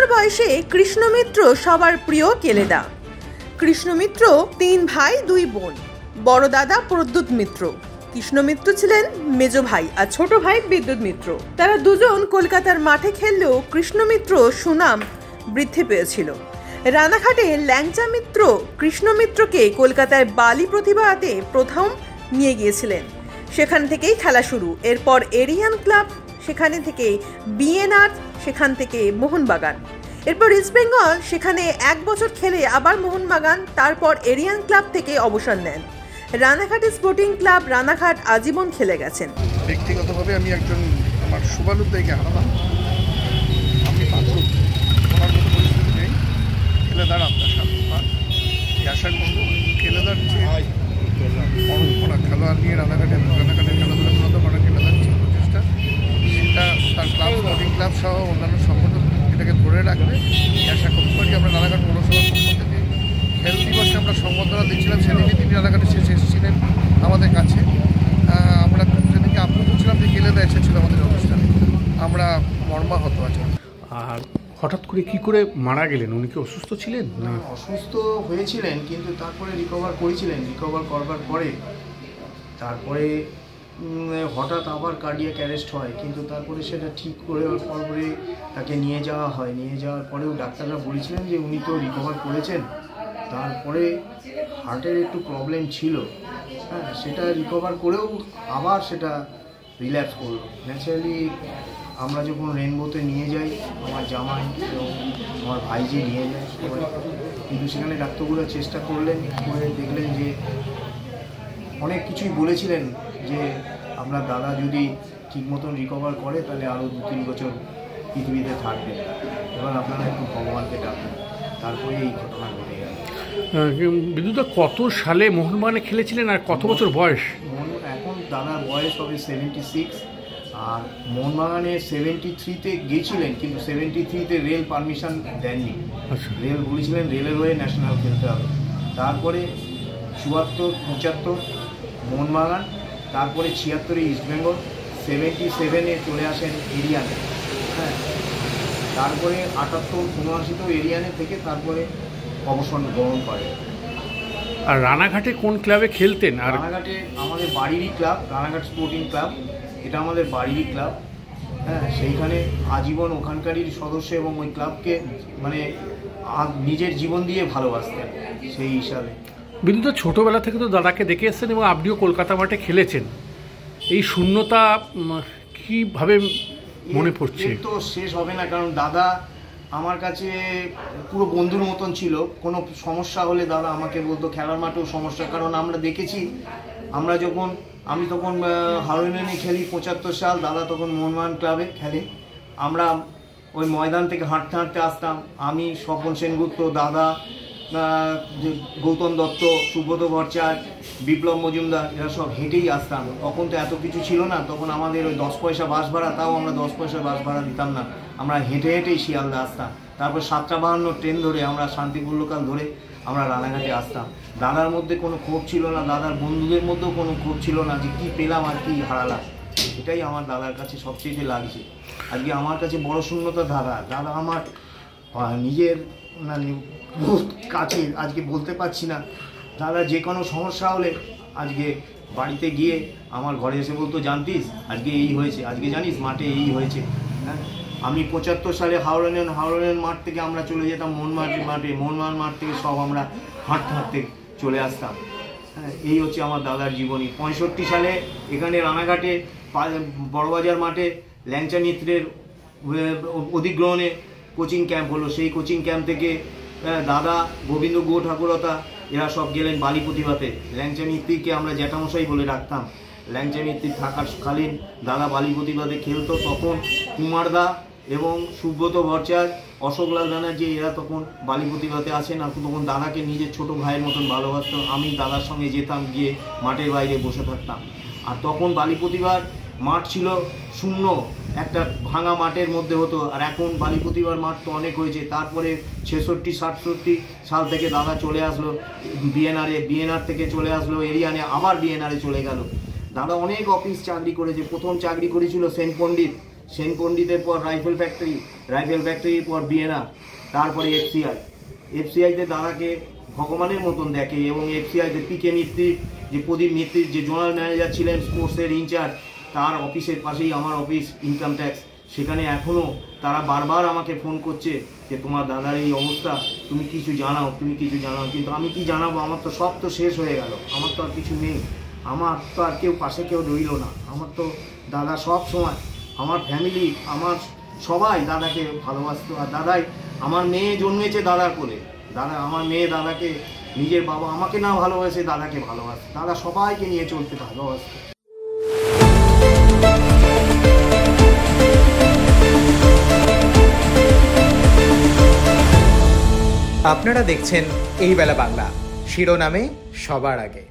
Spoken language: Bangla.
বছর বয়সে কৃষ্ণমিত্র সবার প্রিয় কেলেদা। কৃষ্ণমিত্র 3 ভাই 2 বোন। বড় দাদা প্রদ্যুৎ মিত্র। কৃষ্ণমিত্র ছিলেন মেজ ভাই আর ছোট ভাই বিদ্যুৎ মিত্র। তারা দুজন কলকাতার মাঠে খেললেও কৃষ্ণমিত্র সুনাম বৃদ্ধি পেয়েছিল। রানাঘাটে ল্যাংচা মিত্র কৃষ্ণমিত্রকে কলকাতায় বালি প্রতিভাতে প্রথম নিয়ে গিয়েছিলেন। সেখান থেকেই খেলা শুরু। এরপর এরিয়ান ক্লাব, সেখানে থেকে বিএনআর, সেখান থেকে মোহনবাগান। এরপর ইস্ট বেঙ্গল, সেখানে 1 বছর খেলে আবার মোহনবাগান, তারপর এরিয়ান ক্লাব থেকে অবসর নেন। রানাঘাট স্পোর্টিং ক্লাব, রানাঘাট আজীবন খেলে গেছেন। ব্যক্তিগতভাবে আমি একজন আমার শুভানুদ্দায়ীকে হারালাম। আমি পাত্র আমার মতো পরিস্থিতি নেই। কেলেদার আপনার সাথে এই আশা করব কেলেদার যে পরম্পরা খেলোয়াড় নিয়ে রানাঘাটের খেলাধুলা উন্নত করার কেলেদার যে প্রচেষ্টা, সেটা তার ক্লাব স্পোর্টিং ক্লাব সহ অন্যান্য সংগঠন এটাকে ধরে রাখবে এই আশা করতে পারি। আমরা রানাঘাট পৌরসভার পক্ষ থেকে খেল দিবসে আমরা সংবর্ধনা দিচ্ছিলাম, সেদিকে তিনি রানাঘাটে শেষে এসেছিলেন আমাদের কাছে। আমরা সেদিকে আপ্লুত ছিলাম যে কেলেদা এসেছিল আমাদের অনুষ্ঠানে, আমরা মর্মাহত আছি। আর হঠাৎ করে কি করে মারা গেলেন? উনি কি অসুস্থ ছিলেন? না, অসুস্থ হয়েছিলেন, কিন্তু তারপরে রিকভার করেছিলেন। রিকভার করবার পরে তারপরে হঠাৎ আবার কার্ডিয়াক অ্যারেস্ট হয়, কিন্তু তারপরে সেটা ঠিক করে পরে তাকে নিয়ে যাওয়া হয়। নিয়ে যাওয়ার পরেও ডাক্তাররা বলেছিলেন যে উনি তো রিকভার করেছেন, তারপরে হার্টের একটু প্রবলেম ছিল। হ্যাঁ, সেটা রিকভার করেও আবার সেটা রিল্যাপস করলো। ন্যাচারালি আমরা যখন রেনবোতে নিয়ে যাই, আমার জামাই এবং আমার ভাইজি নিয়ে যায় সবাই, কিন্তু সেখানে ডাক্তারগুলো চেষ্টা করলেন, করে দেখলেন যে অনেক কিছুই বলেছিলেন যে আপনার দাদা যদি ঠিক মতন রিকভার করে তাহলে আরও 2-3 বছর পৃথিবীতে থাকবে, এবার আপনারা একটু ভগবানকে ডাকবেন। তারপরে এই ঘটনা ঘটে গেল। বিদ্যুৎদা কত সালে মোহনবাগানে খেলেছিলেন আর কত বছর বয়স? এখন দাদার বয়স হবে 76, আর মোহনবাগানে 73-তে গিয়েছিলেন, কিন্তু 73-তে রেল পারমিশন দেননি। রেল বলেছিলেন রেলের হয়ে ন্যাশনাল খেলতে হবে। তারপরে 74-75 মোহনবাগান, তারপরে 76-এ ইস্টবেঙ্গল, 77-এ চলে আসেন এরিয়ানে। হ্যাঁ, তারপরে 78-79-তেও এরিয়ানে থেকে তারপরে অবসর গ্রহণ করে। আর রানাঘাটে কোন ক্লাবে খেলতেন? আর রানাঘাটে আমাদের বাড়িরই ক্লাব, রানাঘাট স্পোর্টিং ক্লাব, এটা আমাদের বাড়িরই ক্লাব। হ্যাঁ, সেইখানে আজীবন ওখানকারই সদস্য এবং ওই ক্লাবকে মানে নিজের জীবন দিয়ে ভালোবাসতেন সেই হিসাবে। বিদ্যুৎদা ছোটোবেলা থেকে তো দাদাকে দেখে এসছেন এবং আপনিও কলকাতা মাঠে খেলেছেন। এই শূন্যতা কীভাবে মনে পড়ছে? তো শেষ হবে না, কারণ দাদা আমার কাছে পুরো বন্ধুর মতন ছিল। কোনো সমস্যা হলে দাদা আমাকে বলতো, খেলার মাঠেও সমস্যা, কারণ আমরা দেখেছি, আমি তখন হাওড়া খেলি 75 সাল, দাদা তখন মোহনবাগান ক্লাবে খেলে। আমরা ওই ময়দান থেকে হাঁটতে হাঁটতে আসতাম, আমি স্বপন সেনগুপ্ত, দাদা, গৌতম দত্ত, সুব্রত ভট্টাচার্য, বিপ্লব মজুমদার, এরা সব হেঁটেই আসতাম। তখন তো এত কিছু ছিল না, তখন আমাদের ওই 10 পয়সা বাস ভাড়া, তাও আমরা 10 পয়সা বাস ভাড়া দিতাম না, আমরা হেঁটে হেঁটেই শিয়ালদা আসতাম। তারপর 7:52 ট্রেন ধরে আমরা শান্তিপুর লোকাল ধরে আমরা রানাঘাটে আসতাম। দাদার মধ্যে কোনো ক্ষোভ ছিল না, দাদার বন্ধুদের মধ্যেও কোনো ক্ষোভ ছিল না যে কী পেলাম আর কী হারালাম। এটাই আমার দাদার কাছে সবচেয়ে লাগছে। আজকে আমার কাছে বড় শূন্যতা দাদা আমার নিজের কাছে আজকে বলতে পারছি না। দাদা যে কোনো সমস্যা হলে আজকে বাড়িতে গিয়ে আমার ঘরে এসে বলতো, জানতিস আজকে এই হয়েছে, আজকে জানিস মাঠে এই হয়েছে। হ্যাঁ, আমি 75 সালে হাওড়া মাঠ থেকে আমরা চলে যেতাম মোহনবাগান মাঠ থেকে সব আমরা হাঁটতে হাঁটতে চলে আসতাম। হ্যাঁ, এই হচ্ছে আমার দাদার জীবনী। 65 সালে এখানে রানাঘাটে বড়বাজার মাঠে ল্যাংচা মিত্রের অধিগ্রহণে কোচিং ক্যাম্প হলো। সেই কোচিং ক্যাম্প থেকে দাদা, গোবিন্দ গুহ ঠাকুরতা, এরা সব গেলেন বালি প্রতিভাতে। ল্যাংচা মিত্রকে আমরা জ্যাঠামশাই বলে ডাকতাম। ল্যাংচা মিত্র থাকাকালীন দাদা বালি প্রতিভাতে খেলতো। তখন কুমারদা এবং সুব্রত ভট্টাচার্য, অশোকলাল ব্যানার্জি, এরা তখন বালি প্রতিভাতে আসেন। আর তখন দাদাকে নিজের ছোট ভাইয়ের মতন ভালোবাসতো। আমি দাদার সঙ্গে যেতাম, গিয়ে মাঠের বাইরে বসে থাকতাম। আর তখন বালি প্রতিভার মাঠ ছিল শূন্য, একটা ভাঙা মাঠের মধ্যে হতো। আর এখন বালি প্রতিভার মাঠ তো অনেক হয়েছে। তারপরে 66-67 সাল থেকে দাদা চলে আসলো বিএনআর থেকে চলে আসলো এরিয়ানে, আবার বিএনআরে চলে গেল। দাদা অনেক অফিস চাকরি করেছে। প্রথম চাকরি করেছিল সেন পণ্ডিত, সেন পণ্ডিতের পর রাইফেল ফ্যাক্টরির পর বিএনআর, তারপরে এফসিআইতে দাদাকে ভগবানের মতন দেখে। এবং এফসিআইতে পিকে মিত্তির, যে প্রদীপ মিত্তির যে জোনাল ম্যানেজার ছিলেন স্পোর্টসের ইনচার্জ, তার অফিসের পাশেই আমার অফিস ইনকাম ট্যাক্স। সেখানে এখনও তারা বারবার আমাকে ফোন করছে যে তোমার দাদার এই অবস্থা, তুমি কিছু জানাও। কিন্তু আমি কি জানাবো? আমার তো সব তো শেষ হয়ে গেল, আমার তো আর কিছু নেই, আমার তো আর পাশে কেউ রইল না। আমার তো দাদা সব সময়, আমার ফ্যামিলি, আমার সবাই দাদাকে ভালোবাসতো। আর দাদাই, আমার মেয়ে জন্মেছে দাদার কোলে, আমার মেয়ে দাদাকে, নিজের বাবা আমাকে না ভালোবাসে দাদাকে ভালোবাসে, দাদা সবাইকে নিয়ে চলতে ভালোবাসতো। আপনারা দেখছেন এই বেলা বাংলা, শিরোনামে সবার আগে।